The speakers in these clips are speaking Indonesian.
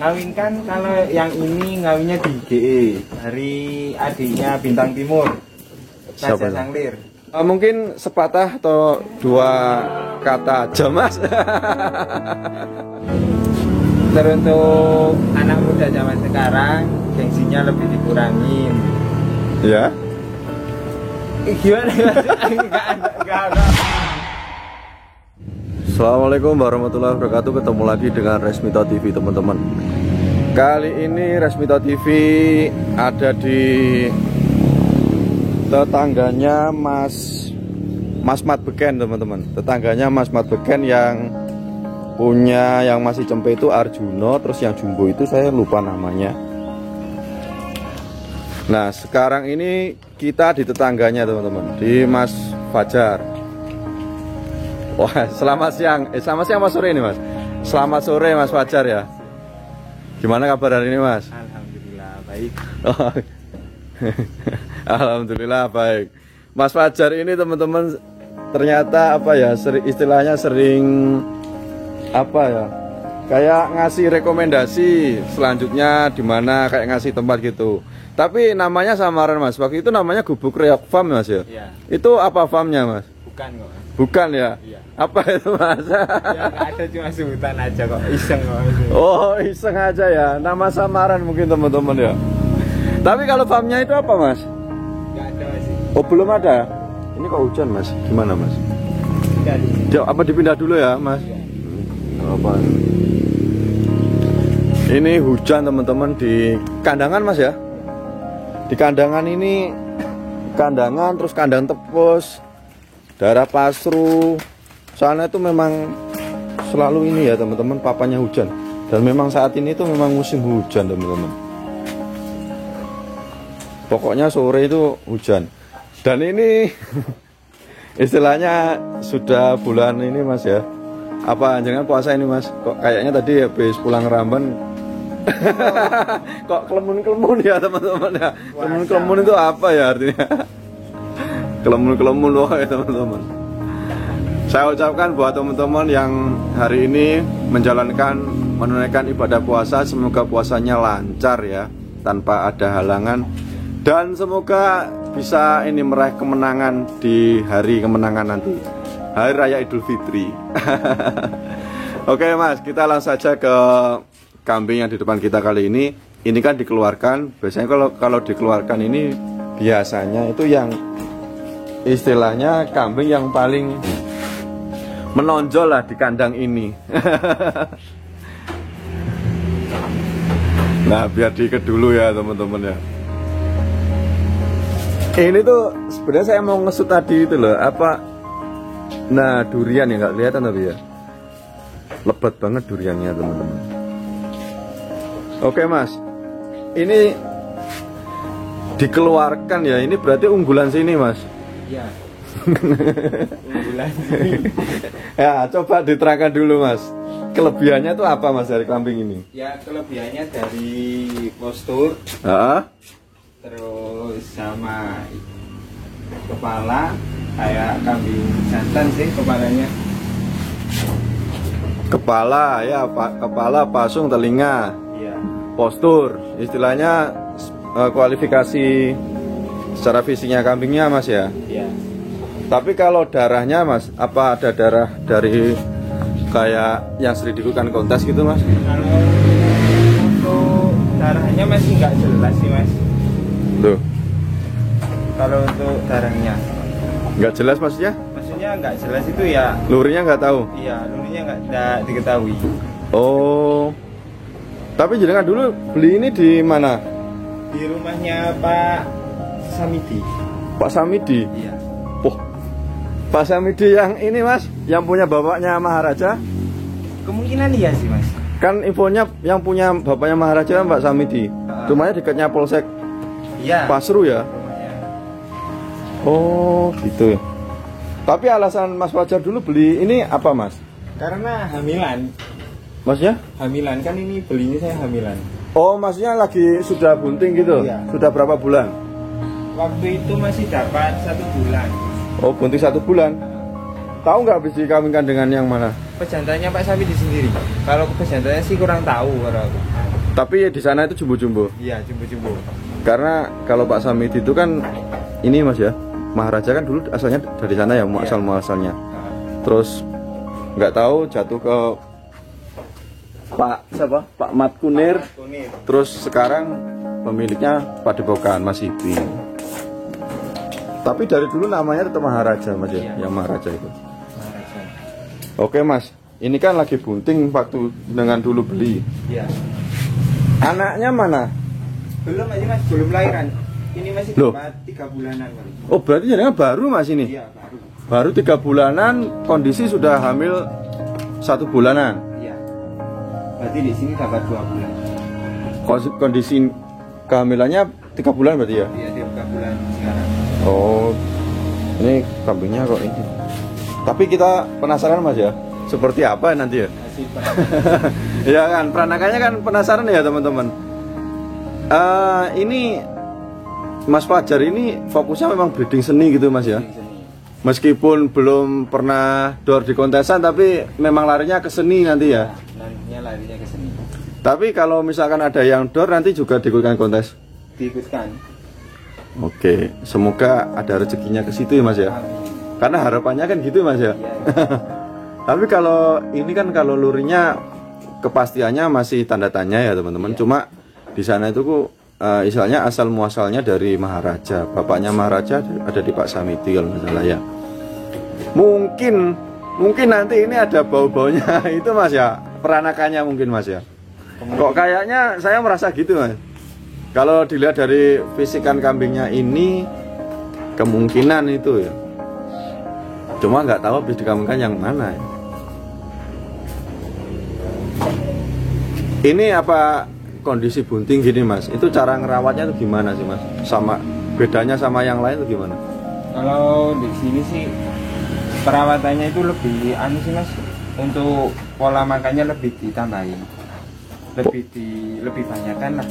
Ngawinkan kalau yang ini ngawinnya di GE dari adiknya Bintang Timur. Raja Sanglir. Mungkin sepatah atau dua kata aja mas. Teruntuk anak muda zaman sekarang gengsinya lebih dikurangin. Ya. Gimana? Enggak. Assalamualaikum warahmatullahi wabarakatuh. Ketemu lagi dengan Resmito TV teman-teman. Kali ini Resmito TV ada di tetangganya Mas Mat Beken teman-teman. Tetangganya Mas Mat Beken yang punya yang masih cempe itu Arjuno, terus yang jumbo itu saya lupa namanya. Nah sekarang ini kita di tetangganya teman-teman, di Mas Fajar. Wah selamat siang, selamat siang Mas sore ini Mas. Selamat sore Mas Fajar ya. Gimana kabar hari ini Mas? Alhamdulillah baik. Alhamdulillah baik. Mas Fajar ini teman-teman ternyata apa ya, istilahnya sering apa ya, kayak ngasih rekomendasi selanjutnya di mana, kayak ngasih tempat gitu. Tapi namanya samaran Mas. Waktu itu namanya Gubuk Reok Farm Mas ya? Iya. Itu apa farmnya Mas? Bukan kok. Bukan ya? Iya. Apa itu Mas? Ya nggak ada, cuma sebutan aja kok, iseng kok. Oh iseng aja ya, nama samaran mungkin teman-teman ya. Tapi kalau farmnya itu apa Mas? Nggak ada Mas. Oh belum ada? Ini kok hujan Mas? Gimana Mas? Apa dipindah dulu ya Mas? Iya. Apa? Ini hujan teman-teman di kandangan Mas ya? Di kandangan ini, kandangan terus kandang tepus, daerah Pasru. Soalnya itu memang selalu ini ya teman-teman, papanya hujan. Dan memang saat ini itu memang musim hujan teman-teman. Pokoknya sore itu hujan. Dan ini istilahnya sudah bulan ini Mas ya. Apa jangan puasa ini Mas? Kok kayaknya tadi habis pulang Ramban. Kok kelemun-kelemun ya teman-teman ya. Kelemun-kelemun itu apa ya artinya? Kelemun-kelemun loh ya teman-teman. Saya ucapkan buat teman-teman yang hari ini menunaikan ibadah puasa, semoga puasanya lancar ya, tanpa ada halangan, dan semoga bisa ini meraih kemenangan di hari kemenangan nanti, Hari Raya Idul Fitri. Oke Mas, kita langsung saja ke kambing yang di depan kita kali ini. Ini kan dikeluarkan. Biasanya kalau dikeluarkan ini biasanya itu yang istilahnya kambing yang paling menonjol lah di kandang ini. Nah biar diikat dulu ya teman-teman ya. Ini tuh sebenarnya saya mau ngesut tadi itu loh, apa? Nah durian ya, nggak kelihatan tapi ya. Lebat banget duriannya teman-teman. Oke Mas, ini dikeluarkan ya, ini berarti unggulan sini Mas. Iya. Unggulan sini. Ya coba diterangkan dulu Mas, kelebihannya tuh apa Mas dari kambing ini? Ya kelebihannya dari postur, terus sama kepala, kayak kambing jantan sih kepalanya. Kepala ya, kepala, pasung, telinga. Iya. Postur, istilahnya kualifikasi secara fisiknya kambingnya Mas ya. Iya. Tapi kalau darahnya Mas, apa ada darah dari kayak yang sering dilakukan kontes gitu Mas? Kalau untuk darahnya masih nggak jelas sih Mas. Loh, Kalau untuk darahnya, nggak jelas maksudnya? maksudnya nggak jelas itu ya. Lurinya nggak tahu? Iya, dulunya nggak diketahui. Oh, tapi jangan dulu beli ini di mana? Di rumahnya Pak Samidi. Pak Samidi? Iya. Oh, Pak Samidi yang ini Mas, yang punya bapaknya Maharaja? Kemungkinan iya sih Mas. Kan infonya yang punya bapaknya Maharaja kan Pak Samidi. Rumahnya dekatnya Polsek Iya. Pasru ya? Rumahnya. Oh gitu. Tapi alasan Mas Fajar dulu beli ini apa Mas? Karena hamilan. Maksudnya? Hamilan kan ini belinya saya hamilan. Oh maksudnya lagi sudah bunting gitu? Iya. Sudah berapa bulan? Waktu itu masih dapat 1 bulan. Oh bunting 1 bulan. Tahu nggak habis dikawinkan dengan yang mana? Pejantannya Pak Samidi sendiri. Kalau pejantannya sih kurang tahu kalau aku. Tapi di sana itu jumbo-jumbo. Iya, jumbo-jumbo. Karena kalau Pak Samidi itu kan ini Mas ya, Maharaja kan dulu asalnya dari sana ya, muasal-muasalnya. Terus nggak tahu jatuh ke Pak siapa? Pak Mat Kunir. Terus sekarang pemiliknya Padepokan Mas Ibi. Tapi dari dulu namanya tetap Maharaja Mas ya, yang Maharaja itu. Maharaja. Oke Mas, ini kan lagi bunting waktu dengan dulu beli. Iya. Anaknya mana? Belum aja Mas, belum lahiran. Ini masih Loh. 3 bulanan kali. Oh berarti jadinya baru Mas ini? Iya, baru. Baru 3 bulanan, kondisi sudah hamil 1 bulanan. Iya. Berarti di sini dapat 2 bulan. Kondisi kehamilannya 3 bulan berarti ya? Iya, dia 3 bulan sekarang. Oh, ini kambingnya kok ini. Tapi kita penasaran Mas ya, seperti apa nanti ya? Masih perawatan. Ya kan, peranakannya kan penasaran ya teman-teman. Ini Mas Fajar ini fokusnya memang breeding seni gitu Mas ya. Meskipun belum pernah door di kontesan, tapi memang larinya ke seni nanti ya. Nantinya larinya ke seni. Tapi kalau misalkan ada yang door nanti juga diikutkan kontes. Diikutkan. Oke, semoga ada rezekinya ke situ ya Mas ya. Karena harapannya kan gitu Mas ya. Tapi kalau ini kan kalau lurinya kepastiannya masih tanda tanya ya teman-teman. Cuma di sana itu kok istilahnya asal muasalnya dari Maharaja. Bapaknya Maharaja ada di Pak Samidi kalau nggak salah ya. Mungkin nanti ini ada bau-baunya itu Mas ya. Peranakannya mungkin Mas ya. Kok kayaknya saya merasa gitu Mas. Kalau dilihat dari fisikan kambingnya ini kemungkinan itu ya. Cuma nggak tahu habis dikambingkan yang mana ya. Ini apa kondisi bunting gini Mas? Itu cara ngerawatnya itu gimana sih Mas? Sama bedanya sama yang lain itu gimana? Kalau di sini sih perawatannya itu lebih anu sih Mas. Untuk pola makannya lebih ditambahin. Lebih banyakkan lah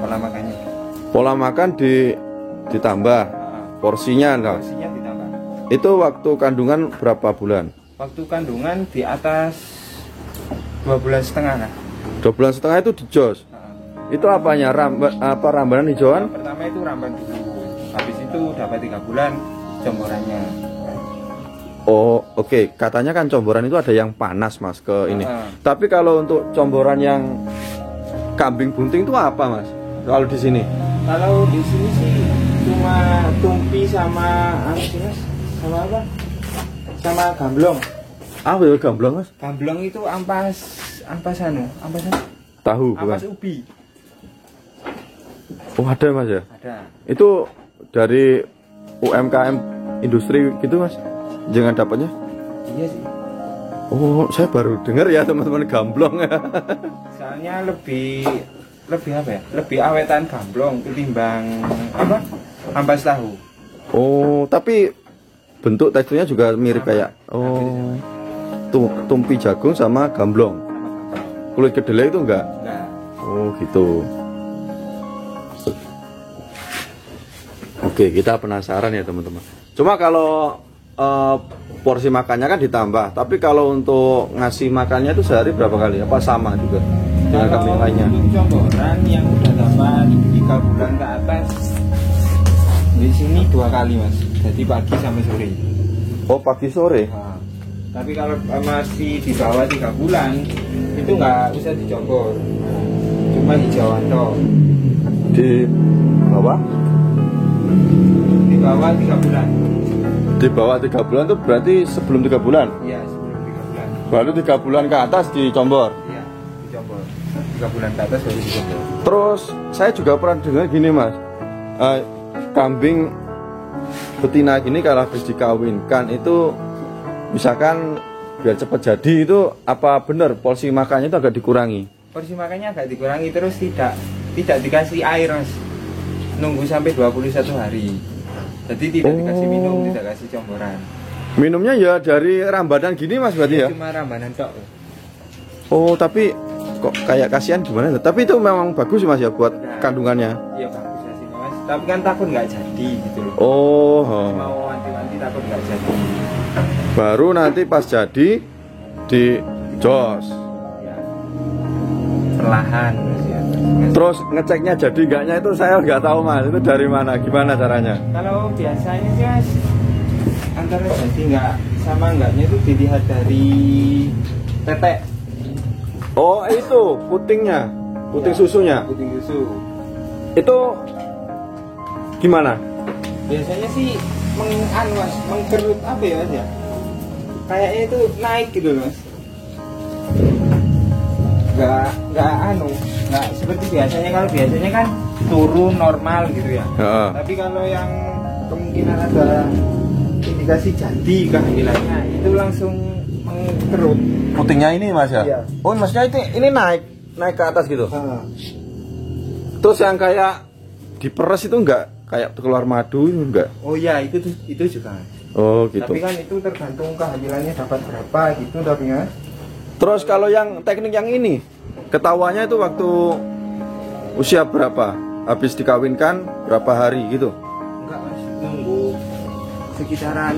pola makannya. Pola makan ditambah porsinya enggak? Porsinya ditambah. Itu waktu kandungan berapa bulan? Waktu kandungan di atas 2,5 bulan lah. 2,5 bulan itu di jos. Itu apanya? Rambanan hijauan? Pertama itu ramban dulu. Habis itu dapat 3 bulan jomborannya. Oh, oke. Katanya kan comboran itu ada yang panas Mas ke ini. Tapi kalau untuk comboran yang kambing bunting itu apa Mas? Kalau di sini? Kalau di sini sih cuma tumpi sama anu sih Mas. Sama apa? Sama gamblong. Ah, ya gamblong Mas. Gamblong itu ampas Tahu bukan? ampas ubi. Oh, ada Mas ya? Ada. Itu dari UMKM industri gitu Mas? Jangan dapatnya? Iya sih. Oh, saya baru dengar ya teman-teman gamblong ya. Soalnya lebih apa ya? Lebih awetan gamblong ketimbang apa? Ampas tahu. Oh, tapi bentuk teksturnya juga mirip kayak tumpi jagung sama gamblong. Kulit kedelai itu enggak? Nah, Oh, gitu. Oke, kita penasaran ya teman-teman. Cuma kalau porsi makannya kan ditambah, tapi kalau untuk ngasih makannya itu sehari berapa kali? Apa sama juga dengan kambing lainnya? Untuk comboran yang udah dapat 3 bulan ke atas di sini 2 kali Mas. Jadi pagi sampai sore. Oh, pagi sore. Nah, tapi kalau masih di bawah 3 bulan itu nggak usah dicombor, cuma hijauan toh. Di bawah? Di bawah 3 bulan. Di bawah 3 bulan itu berarti sebelum 3 bulan? Iya, sebelum 3 bulan. Baru 3 bulan ke atas dicombor. Iya, dicombor. 3 bulan ke atas baru dicombor. Terus saya juga pernah dengar gini Mas, kambing betina gini kalau habis dikawinkan itu misalkan biar cepat jadi itu apa benar porsi makannya itu agak dikurangi? Porsi makannya agak dikurangi, terus tidak dikasih air Mas. Nunggu sampai 21 hari. Jadi tidak dikasih minum, tidak kasih comboran. Minumnya ya dari rambanan gini Mas berarti ya? Cuma rambanan tok. Oh, tapi kok kayak kasihan gimana? Tapi itu memang bagus Mas ya buat kandungannya. Iya bagus hasilnya Mas. Tapi kan takut nggak jadi gitu loh. Oh, Mau wanti-wanti takut nggak jadi. baru nanti pas jadi di jos. Ya. Perlahan Mas ya. Terus ngeceknya jadi enggaknya itu saya nggak tahu mas, itu dari mana, gimana caranya? Kalau biasanya sih mas, antara jadi enggak sama enggaknya itu dilihat dari tetek. Oh itu putingnya, puting susunya. Puting susu. Itu gimana? Biasanya sih mengkerut apa ya mas ya? Kayaknya itu naik gitu mas. Nggak seperti biasanya. Kalau biasanya kan turun normal gitu ya. Tapi kalau yang kemungkinan ada indikasi jadi kehamilannya itu langsung mengkerut. Putingnya ini mas ya? Iya. Oh maksudnya ini naik ke atas gitu? Terus yang kayak diperes itu enggak? Kayak keluar madu itu enggak? Oh iya itu juga. Oh gitu. Tapi kan itu tergantung kehamilannya dapat berapa gitu tapi mas. Terus kalau yang teknik yang ini ketahuannya itu waktu usia berapa? Habis dikawinkan berapa hari gitu? Enggak mas, nunggu sekitaran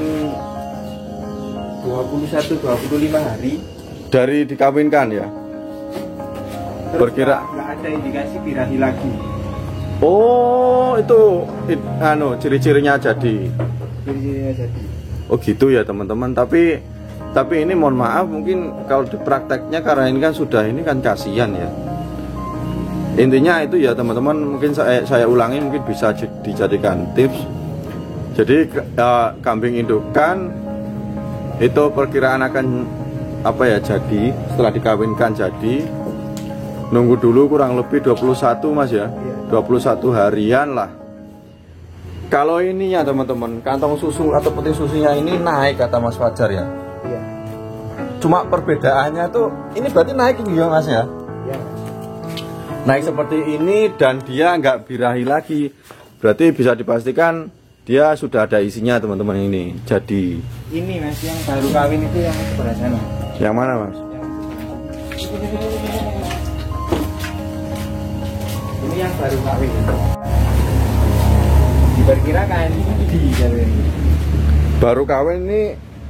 21-25 hari dari dikawinkan ya? terus Berkira nggak ada indikasi birahi lagi. Oh itu ciri-cirinya jadi. Ciri-cirinya jadi. Oh gitu ya teman-teman. Tapi ini mohon maaf mungkin kalau di prakteknya karena ini kan sudah ini kan kasihan ya. Intinya itu ya teman-teman, mungkin saya ulangi mungkin bisa dijadikan tips. Jadi kambing indukan itu perkiraan akan apa ya jadi setelah dikawinkan jadi nunggu dulu kurang lebih 21 mas ya. 21 harian lah. Kalau ininya teman-teman, kantong susu atau puting susunya ini naik kata Mas Fajar ya. Iya. Cuma perbedaannya tuh ini berarti naik ya Mas ya. Iya. Naik seperti ini dan dia nggak birahi lagi. Berarti bisa dipastikan dia sudah ada isinya teman-teman ini. Jadi ini mas yang baru kawin itu yang sebelah sana. yang mana Mas? Ini yang baru kawin. Diperkirakan ini. Baru kawin ini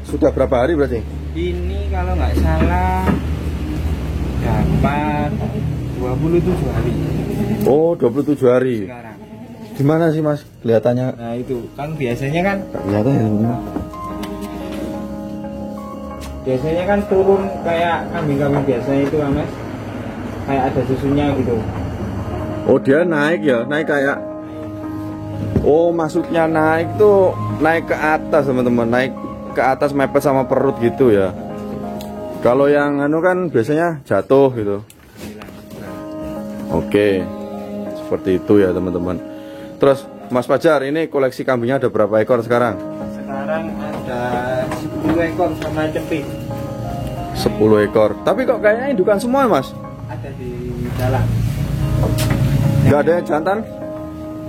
sudah berapa hari berarti? Ini kalau nggak salah dapat 27 hari. Oh 27 hari. Sekarang. Gimana sih Mas kelihatannya? Nah itu kan biasanya kan Kelihatan ya teman-teman. biasanya kan turun kayak kambing-kambing biasanya itu kan mas, kayak ada susunya gitu. Oh dia naik ya, naik kayak. Oh maksudnya naik tuh naik ke atas teman-teman, naik ke atas mepet sama perut gitu ya. Kalau yang kan biasanya jatuh gitu. Oke, seperti itu ya teman-teman. Terus Mas Fajar ini koleksi kambingnya ada berapa ekor sekarang? Sekarang ada 10 ekor sama cepit. 10 ekor. Tapi kok kayaknya indukan semua Mas? Ada di dalam. Nggak ada yang jantan?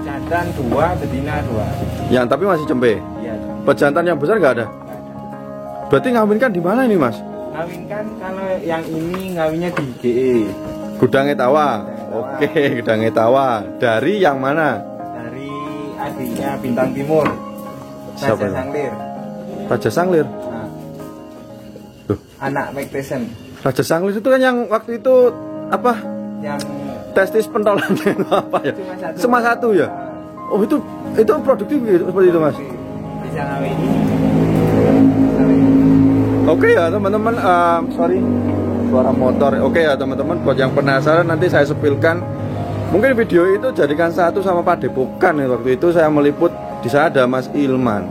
Jantan 2, betina 2. Yang tapi masih cempe. Iya. Pejantan yang besar nggak ada? Berarti ngawinkan di mana ini Mas? Ngawinkan kalau yang ini ngawinnya di GE. Gudang Etawa. Oke, Gudang Etawa. Dari yang mana? Dari adiknya Bintang Timur. Siapa? Raja Sanglir. Raja Sanglir. Nah, Loh, anak Mike Tyson Raja Sanglir itu kan yang waktu itu apa? yang Testis pentolan itu apa ya? cuma Cuma satu satu. ya? Oh itu produktif gitu, seperti itu Mas. Bisa ngawin. Oke ya teman-teman, sorry suara motor. Oke ya teman-teman, buat yang penasaran nanti saya sepilkan. Mungkin video itu jadikan satu sama Pak Depokan ya. Waktu itu saya meliput di sana ada Mas Ilman.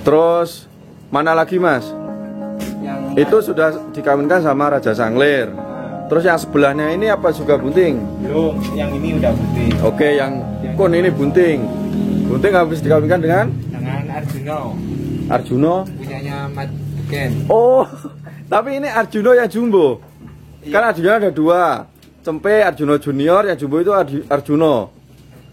Terus mana lagi Mas? Yang Itu sudah dikawinkan sama Raja Sanglir. Terus yang sebelahnya ini apa juga bunting? belum, yang ini udah bunting. Oke, yang kun ini bunting. Bunting habis dikawinkan dengan Dengan Arjuno, Arjuno. punyanya Mat Buken. Oh, tapi ini Arjuno yang jumbo. Iya. Kan Arjuno ada dua. Cempe Arjuno Junior, yang jumbo itu Arjuno.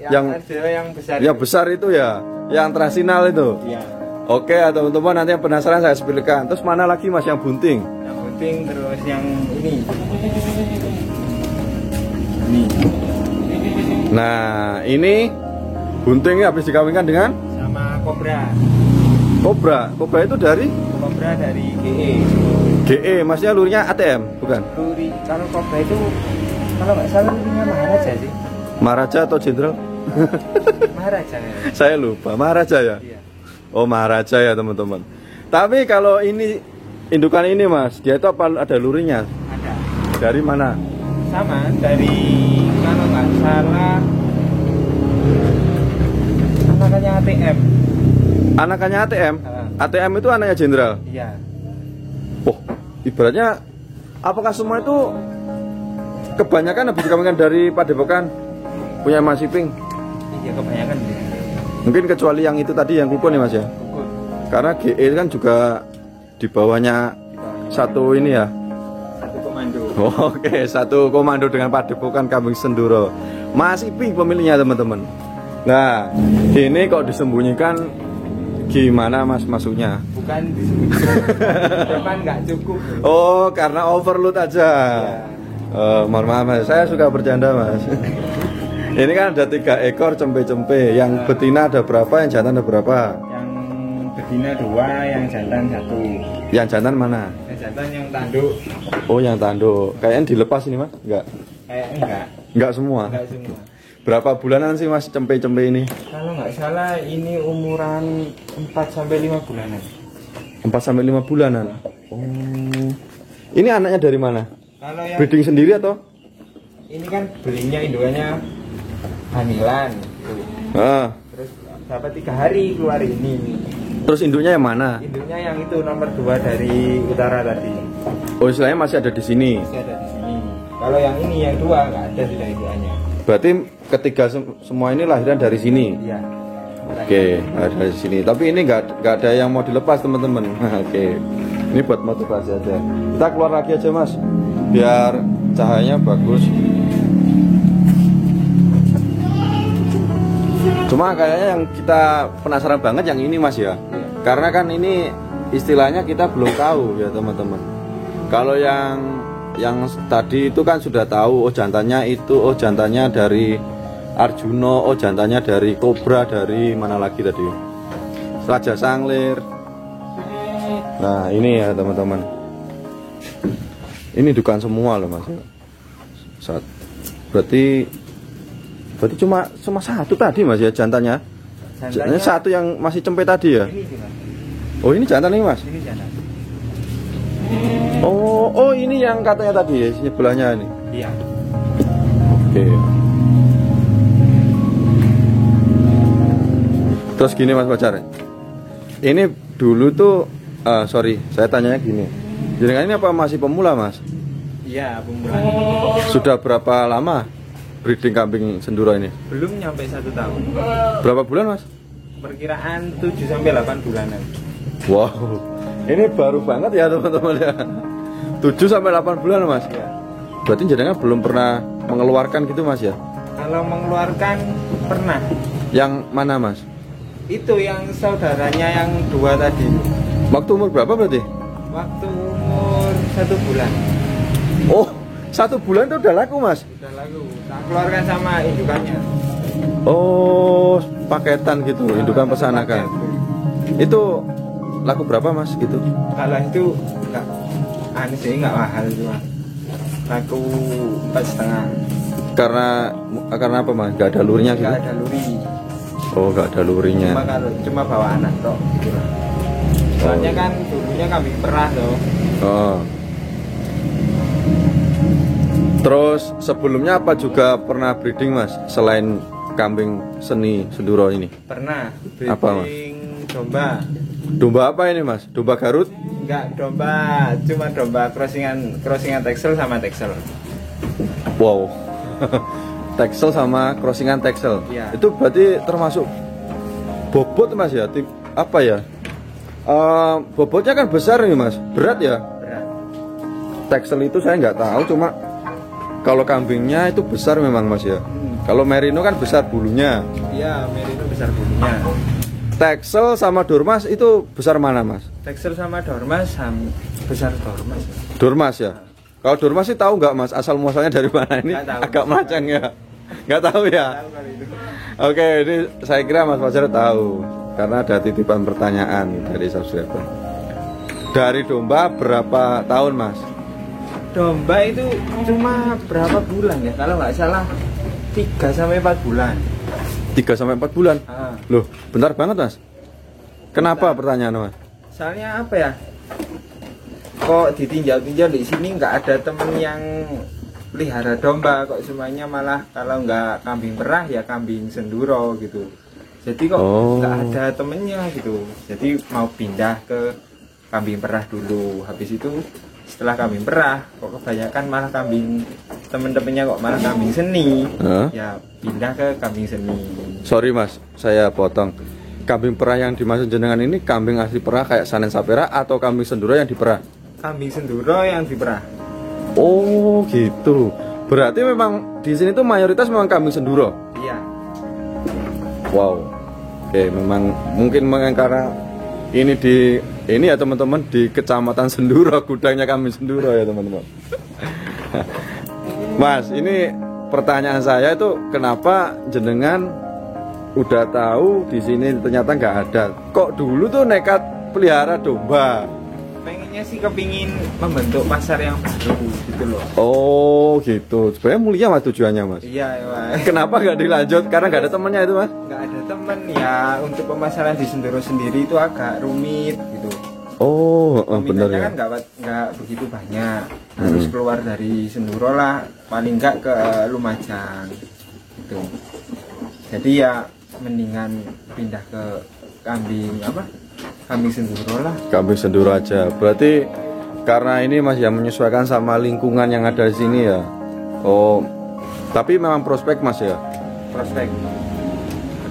Yang Arjuno yang besar. yang besar itu ya, yang trasinal itu. Iya. Oke, teman-teman nanti yang penasaran saya sepilkan. Terus mana lagi Mas yang bunting? Yang bunting terus yang ini. Ini. Nah, ini buntingnya habis dikawinkan dengan Sama Cobra. Cobra itu dari Cobra dari GE. GE, maksudnya lurnya ATM, bukan? Luri, kalau Cobra itu Kalau nggak salah punya Maharaja sih. Maharaja atau Jenderal? Maharaja ya. Saya lupa, Maharaja ya? Iya. Oh, Maharaja ya teman-teman. Tapi kalau ini indukan ini Mas, dia itu apa ada lurinya? Ada. Dari mana? Sama dari kalau nggak salah anakannya ATM. Anakannya ATM? ATM itu anaknya Jenderal? Iya. Oh, ibaratnya apakah semua itu kebanyakan habis dikawinkan dari Padepokan punya Mas Iping? Iya, kebanyakan. Mungkin kecuali yang itu tadi yang Kukun nih Mas ya? Kukun. Karena GE kan juga di bawahnya satu ini ya? Satu komando. Oh, oke, satu komando dengan Padepokan Kambing Senduro. Mas Iping pemiliknya teman-teman. Nah, ini kok disembunyikan gimana Mas masuknya? Bukan disembunyikan, depan nggak cukup. Oh, karena overload aja. Ya. Mohon maaf Mas, saya suka bercanda Mas. Ini kan ada 3 ekor cempe-cempe. Yang betina ada berapa, yang jantan ada berapa? Yang betina 2, yang jantan 1. Yang jantan mana? Yang jantan yang tanduk. Oh, yang tanduk. Kayaknya dilepas ini Mas? Enggak? Enggak. Enggak semua? Enggak semua. Berapa bulanan sih Mas cempe-cempe ini? Kalau nggak salah ini umuran 4-5 bulanan. 4-5 bulanan? Oh. Ini anaknya dari mana? Kalau yang Breeding sendiri atau? ini kan belinya indukannya hamilan. Ah. Terus dapat 3 hari keluar ini. Terus induknya yang mana? Induknya yang itu nomor 2 dari utara tadi. Oh, istilahnya masih ada di sini. Masih ada di sini. Kalau yang ini yang 2 nggak ada sudah indukannya. Berarti ketiga semua ini lahiran dari sini. Iya. Oke, ada dari sini. Tapi ini nggak ada yang mau dilepas teman-teman. Oke, ini buat motivasi aja. Kita keluar lagi aja Mas, biar cahayanya bagus. Cuma kayaknya yang kita penasaran banget yang ini Mas ya. Karena kan ini istilahnya kita belum tahu ya teman-teman. Kalau yang tadi itu kan sudah tahu, oh jantannya itu, oh jantannya dari Arjuno, oh jantannya dari Kobra, dari mana lagi tadi? Raja Sanglir. Nah ini ya teman-teman. Ini dukan semua loh Mas. Berarti cuma satu tadi Mas ya jantannya. Jantannya satu yang masih cempe tadi ya. Oh ini jantan nih Mas. Ini jantan. Oh ini yang katanya tadi ya sebelahnya ini. Iya. Oke. Terus gini Mas Pacar. Ini dulu tuh sorry saya tanyanya gini. Jadi ini apa masih pemula Mas? Iya pemula. Sudah berapa lama breeding kambing Senduro ini? Belum nyampe 1 tahun. Berapa bulan Mas? Perkiraan 7-8 bulanan. Wow, ini baru banget ya teman-teman ya. 7-8 bulan Mas. Ya. Berarti jenengan belum pernah mengeluarkan gitu Mas ya? Kalau mengeluarkan pernah. Yang mana Mas? Itu yang saudaranya yang 2 tadi. Waktu umur berapa berarti? Waktu umur 1 bulan. Oh, 1 bulan itu udah laku Mas? Udah laku. Tak keluarkan sama indukannya. Oh, paketan gitu, indukan pesanakan. Itu laku berapa Mas gitu? Kalau itu enggak aneh sih, enggak mahal cuma. Laku 4,5. Karena apa Mas? Gak ada lurinya gitu? Enggak ada luri. Oh, gak ada lurinya. Cuma bawa anak toh gitu. Soalnya kan dulunya kambing perah loh. Oh. Terus sebelumnya apa juga pernah breeding Mas selain kambing seni Senduro ini? Pernah breeding apa, Mas? Domba. Domba apa ini Mas? Domba Garut? Enggak, cuma domba crossingan Texel sama Texel. Wow. Texel sama crossingan Texel. Ya. Itu berarti termasuk bobot Mas ya? Apa ya? Bobotnya kan besar nih Mas, berat ya? Berat. Texel itu saya nggak tahu, cuma kalau kambingnya itu besar memang Mas ya. Kalau Merino kan besar bulunya. Iya, Merino besar bulunya. Texel sama Dormas itu besar mana Mas? Texel sama Dormas besar Dormas. Dormas ya. Kalau Dormas sih tahu nggak Mas asal muasalnya dari mana ini? Agak merancang ya. Nggak tahu ya. Oke, ini saya kira Mas Fajar tahu karena ada titipan pertanyaan dari subscriber. Dari domba berapa tahun Mas? domba itu cuma berapa bulan ya? Kalau nggak salah 3-4 bulan. 3-4 bulan? Loh, bentar banget mas. Kenapa pertanyaan mas? Soalnya apa ya? Kok ditinjau-tinjau di sini nggak ada temen yang pelihara domba, kok semuanya malah kalau nggak kambing perah ya kambing senduro gitu. Jadi kok nggak ada temennya gitu. Jadi mau pindah ke kambing perah dulu. Habis itu setelah kambing perah kok kebanyakan malah kambing temen-temennya kok malah kambing seni. Ya pindah ke kambing seni. Sorry mas, saya potong. Kambing perah yang dimaksud jenengan ini kambing asli perah kayak Sanen Sapera atau kambing senduro yang diperah? Kambing senduro yang diperah. Oh gitu. Berarti memang di sini tuh mayoritas memang kambing senduro. Iya. Wow. Oke, memang mungkin karena ini ya teman-teman di Kecamatan Senduro, gudangnya kambing senduro ya teman-teman. Mas, ini pertanyaan saya itu kenapa jenengan udah tahu di sini ternyata nggak ada? Kok dulu tuh nekat pelihara domba? Pengennya sih kepingin membentuk pasar yang baru gitu loh. Oh gitu, sebenarnya mulia mas tujuannya mas. Iya mas. Kenapa nggak dilanjut? Karena nggak ada temennya itu mas? Nggak ada temen ya, untuk pemasaran di Senduro sendiri itu agak rumit gitu. Oh benar ya. Kan nggak begitu banyak, harus keluar dari Senduro lah, paling nggak ke Lumajang gitu. Jadi ya mendingan pindah ke kambing Senduro lah. Kambing Senduro aja. Berarti karena ini mas ya menyesuaikan sama lingkungan yang ada di sini ya. Oh, tapi memang prospek mas ya. Prospek.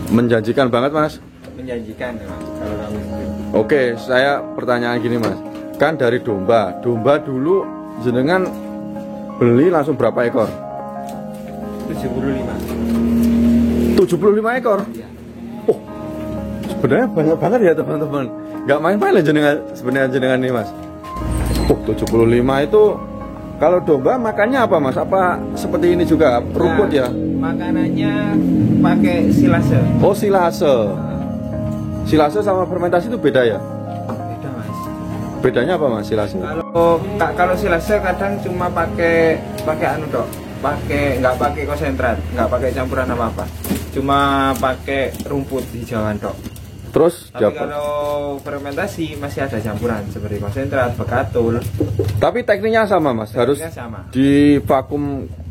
Menjanjikan banget mas. Menjanjikan ya mas. Kalau kambing sendiri. Oke, saya pertanyaan gini mas. Kan dari domba dulu jenengan beli langsung berapa ekor? 75. 75 ekor? Iya. Oh, sebenarnya banyak banget ya teman-teman. Gak main-main lah jenengan nih mas. Oh 75 itu kalau domba makannya apa mas? Apa seperti ini juga rumput ya? Makanannya pakai silase. Oh silase. Silase sama fermentasi itu beda ya? Beda mas. Bedanya apa mas silase? Kalau silase kadang cuma pakai nggak pakai konsentrat, nggak pakai campuran apa-apa, cuma pakai rumput hijauan dok. Terus tapi kalau fermentasi masih ada campuran seperti konsentrat, bekatul. Tapi tekniknya sama mas, harus sama.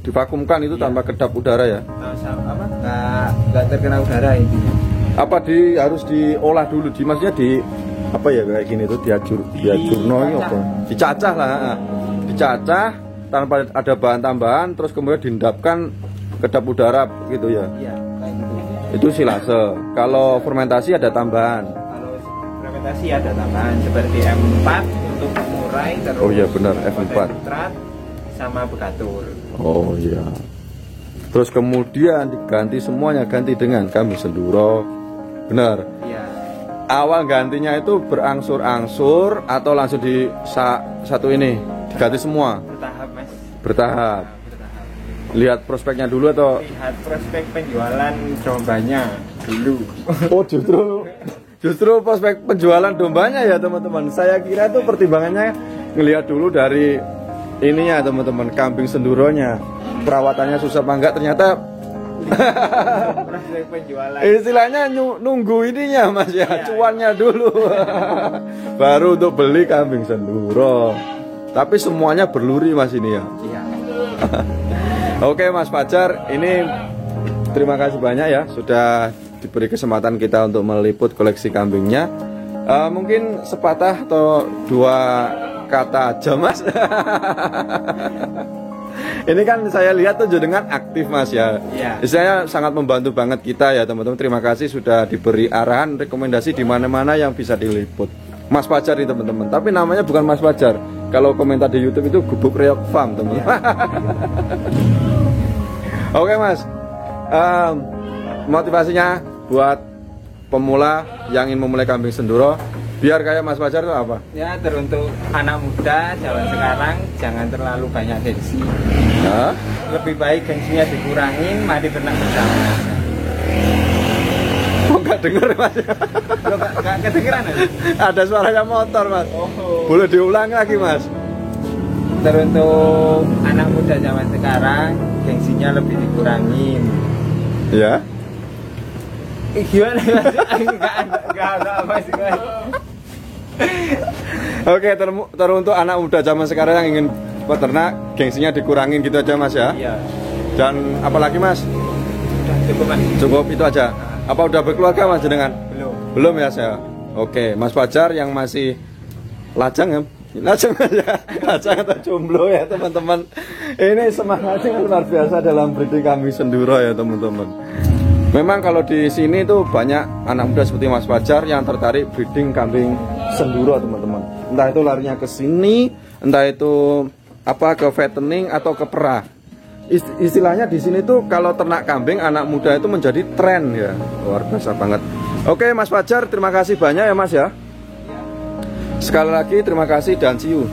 Divakumkan itu tanpa kedap udara ya? Apa? Nggak terkena udara intinya. Apa harus diolah dulu, maksudnya apa ya kayak gini tuh diajurno apa? Dicacah lah, dicacah tanpa ada bahan tambahan, terus kemudian diendapkan kedap udara gitu ya? Iya, kayak gitu. Itu silase. Kalau fermentasi ada tambahan. Kalau fermentasi ada tambahan seperti M4 untuk mengurai, terus oh iya benar F4 sama bekatul. Oh iya. Terus kemudian diganti semuanya, ganti dengan kambing Senduro. Benar? Iya. Awal gantinya itu berangsur-angsur atau langsung di satu ini diganti semua? Bertahap mas. Bertahap. Lihat prospeknya dulu atau? Lihat prospek penjualan dombanya dulu. Oh justru prospek penjualan dombanya ya teman-teman. Saya kira itu pertimbangannya ngelihat dulu dari ininya teman-teman, kambing Senduronya. Perawatannya susah apa enggak, ternyata prospek penjualan. Istilahnya nunggu ininya mas ya, cuannya dulu. Baru untuk beli kambing Senduro. Tapi semuanya berluri mas ini ya. Iya. Oke Mas Fajar, ini terima kasih banyak ya sudah diberi kesempatan kita untuk meliput koleksi kambingnya. Mungkin sepatah atau dua kata aja Mas. Ini kan saya lihat tuh jenengan aktif Mas ya. Saya sangat membantu banget kita ya teman-teman. Terima kasih sudah diberi arahan, rekomendasi di mana-mana yang bisa diliput. Mas Fajar nih teman-teman. Tapi namanya bukan Mas Fajar. Kalau komentar di YouTube itu Gubuk Reok Farm teman-teman. Oke Mas, motivasinya buat pemula yang ingin memulai kambing Senduro biar kayak Mas Fajar itu apa? Ya teruntuk anak muda zaman sekarang jangan terlalu banyak gengsi. Ya? Lebih baik gengsinya dikurangin, mari berenang bersama. Oh nggak denger Mas? Lo nggak kedengeran ya? Ada suaranya motor Mas. Oh. Boleh diulang lagi Mas? teruntuk anak muda zaman sekarang gengsinya lebih dikurangin. Ya. Gimana mas? Enggak ada apa sih mas. Oke, teruntuk anak muda zaman sekarang yang ingin peternak gengsinya dikurangin gitu aja mas ya. Iya. Dan apalagi mas? Udah cukup mas. Cukup itu aja. Apa udah berkeluarga mas jenengan? Belum ya saya. Oke, Mas Fajar yang masih lajang ya. Lajang aja. Lajang atau jomblo ya teman-teman. Ini semangatnya luar biasa dalam breeding kambing Senduro ya teman-teman. Memang kalau di sini tuh banyak anak muda seperti Mas Fajar yang tertarik breeding kambing Senduro teman-teman. Entah itu larinya ke sini, entah itu apa ke fattening atau ke perah. Istilahnya di sini tuh kalau ternak kambing anak muda itu menjadi tren ya. Luar biasa banget. Oke Mas Fajar, terima kasih banyak ya Mas ya. Sekali lagi terima kasih dan see you.